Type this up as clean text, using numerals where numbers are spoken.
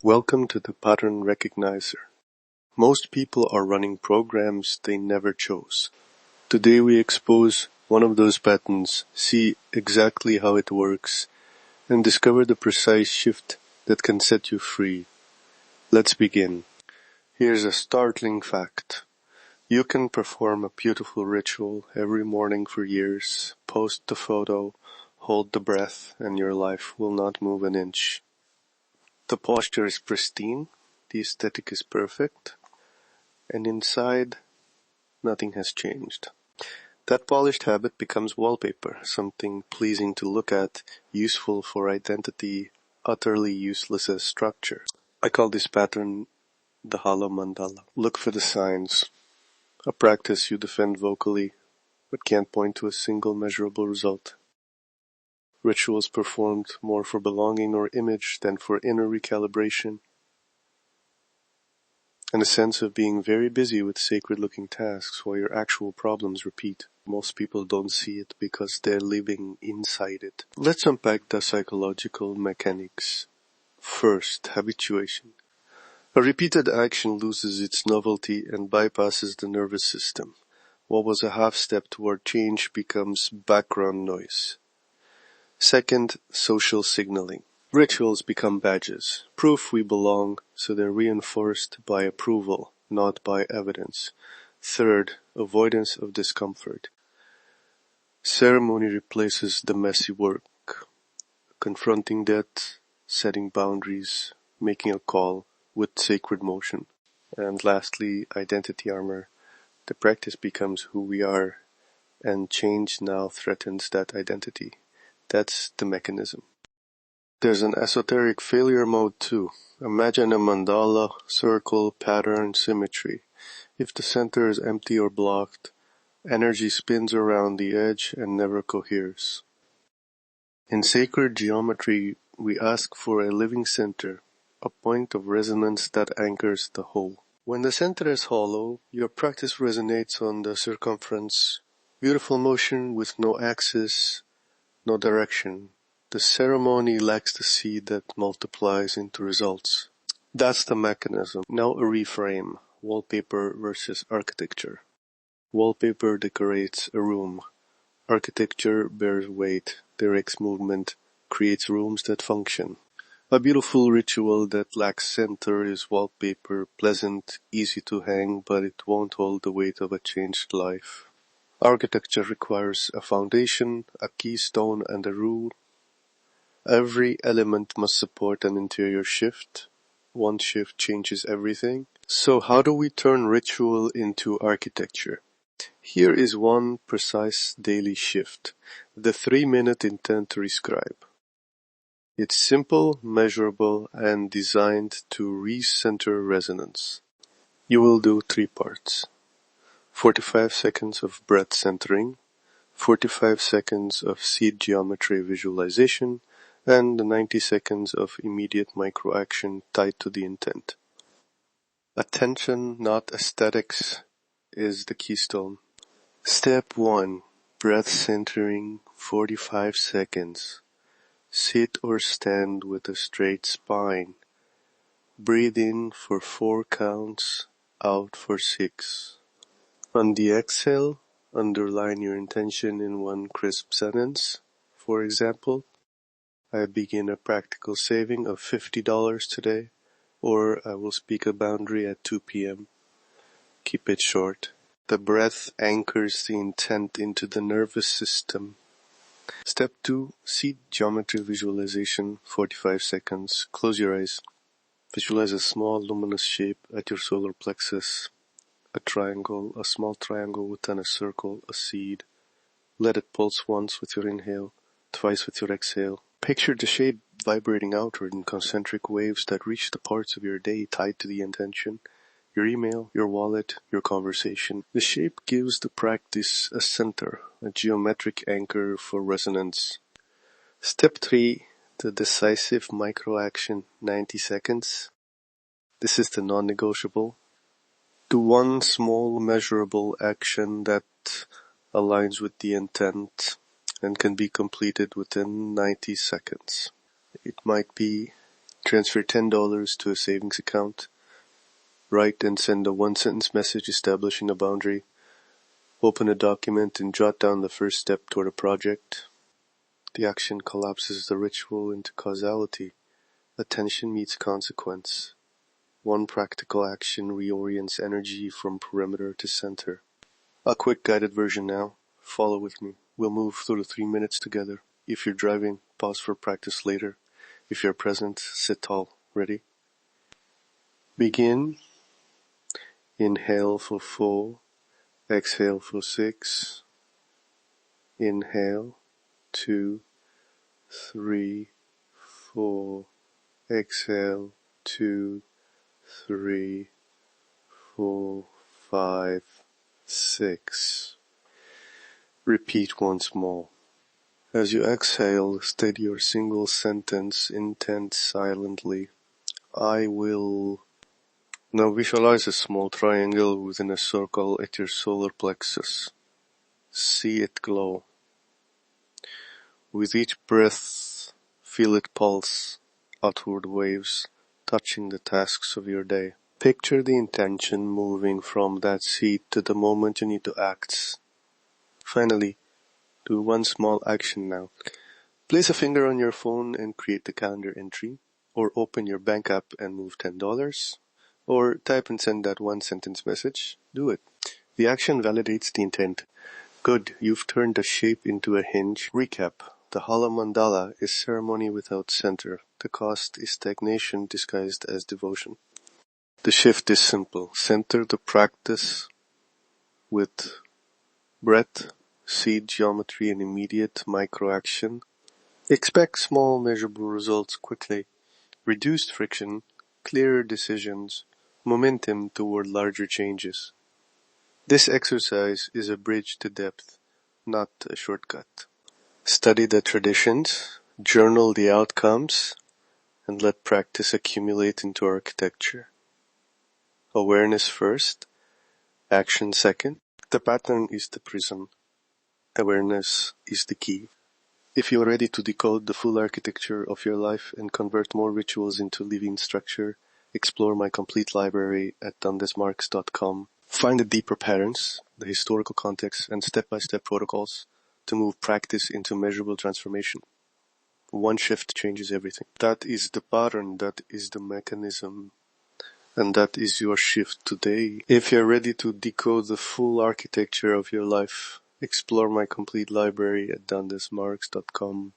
Welcome to the Pattern Recognizer. Most people are running programs they never chose. Today we expose one of those patterns, see exactly how it works, and discover the precise shift that can set you free. Let's begin. Here's a startling fact. You can perform a beautiful ritual every morning for years, post the photo, hold the breath, and your life will not move an inch. The posture is pristine, the aesthetic is perfect, and inside, nothing has changed. That polished habit becomes wallpaper, something pleasing to look at, useful for identity, utterly useless as structure. I call this pattern the hollow mandala. Look for the signs. A practice you defend vocally, but can't point to a single measurable result. Rituals performed more for belonging or image than for inner recalibration. And a sense of being very busy with sacred-looking tasks while your actual problems repeat. Most people don't see it because they're living inside it. Let's unpack the psychological mechanics. First, habituation. A repeated action loses its novelty and bypasses the nervous system. What was a half step toward change becomes background noise. Second, social signaling. Rituals become badges, proof we belong, so they're reinforced by approval, not by evidence. Third, avoidance of discomfort. Ceremony replaces the messy work, confronting death, setting boundaries, making a call with sacred motion. And lastly, identity armor. The practice becomes who we are, and change now threatens that identity. That's the mechanism. There's an esoteric failure mode too. Imagine a mandala, circle, pattern, symmetry. If the center is empty or blocked, energy spins around the edge and never coheres. In sacred geometry, we ask for a living center, a point of resonance that anchors the whole. When the center is hollow, your practice resonates on the circumference. Beautiful motion with no axis, no direction. The ceremony lacks the seed that multiplies into results. That's the mechanism. Now a reframe. Wallpaper versus architecture. Wallpaper decorates a room. Architecture bears weight, directs movement, creates rooms that function. A beautiful ritual that lacks center is wallpaper, pleasant, easy to hang, but it won't hold the weight of a changed life. Architecture requires a foundation, a keystone, and a rule. Every element must support an interior shift. One shift changes everything. So how do we turn ritual into architecture? Here is one precise daily shift, the 3-minute intent rescribe. It's simple, measurable, and designed to recenter resonance. You will do 3 parts. 45 seconds of breath centering, 45 seconds of seed geometry visualization, and 90 seconds of immediate micro-action tied to the intent. Attention, not aesthetics, is the keystone. Step 1. Breath centering, 45 seconds. Sit or stand with a straight spine. Breathe in for 4 counts, out for 6. On the exhale, underline your intention in one crisp sentence. For example, I begin a practical saving of $50 today, or I will speak a boundary at 2 p.m. Keep it short. The breath anchors the intent into the nervous system. Step 2. Seed geometry visualization, 45 seconds. Close your eyes. Visualize a small luminous shape at your solar plexus. A triangle, a small triangle within a circle, a seed. Let it pulse once with your inhale, twice with your exhale. Picture the shape vibrating outward in concentric waves that reach the parts of your day tied to the intention. Your email, your wallet, your conversation. The shape gives the practice a center, a geometric anchor for resonance. Step 3, the decisive micro-action, 90 seconds. This is the non-negotiable. Do one small measurable action that aligns with the intent and can be completed within 90 seconds. It might be transfer $10 to a savings account, write and send a one-sentence message establishing a boundary, open a document and jot down the first step toward a project. The action collapses the ritual into causality. Attention meets consequence. One practical action reorients energy from perimeter to center. A quick guided version now. Follow with me. We'll move through the 3 minutes together. If you're driving, pause for practice later. If you're present, sit tall. Ready? Begin. Inhale for 4. Exhale for 6. Inhale. 2, 3, 4. Exhale. 2, 3, 4, 5, 6. Repeat once more. As you exhale, state your single sentence intent silently. I will. Now visualize a small triangle within a circle at your solar plexus. See it glow. With each breath, feel it pulse, outward waves, touching the tasks of your day. Picture the intention moving from that seed to the moment you need to act. Finally, do one small action now. Place a finger on your phone and create the calendar entry, or open your bank app and move $10, or type and send that one sentence message. Do it. The action validates the intent. Good, you've turned the shape into a hinge. Recap. The hollow mandala is ceremony without center. The cost is stagnation disguised as devotion. The shift is simple. Center the practice with breath, seed geometry, and immediate micro-action. Expect small measurable results quickly. Reduced friction, clearer decisions, momentum toward larger changes. This exercise is a bridge to depth, not a shortcut. Study the traditions, journal the outcomes, and let practice accumulate into architecture. Awareness first, action second. The pattern is the prism. Awareness is the key. If you are ready to decode the full architecture of your life and convert more rituals into living structure, explore my complete library at Desmarques.com. Find the deeper patterns, the historical context, and step-by-step protocols to move practice into measurable transformation. One shift changes everything. That is the pattern, that is the mechanism, and that is your shift today. If you're ready to decode the full architecture of your life, explore my complete library at Desmarques.com.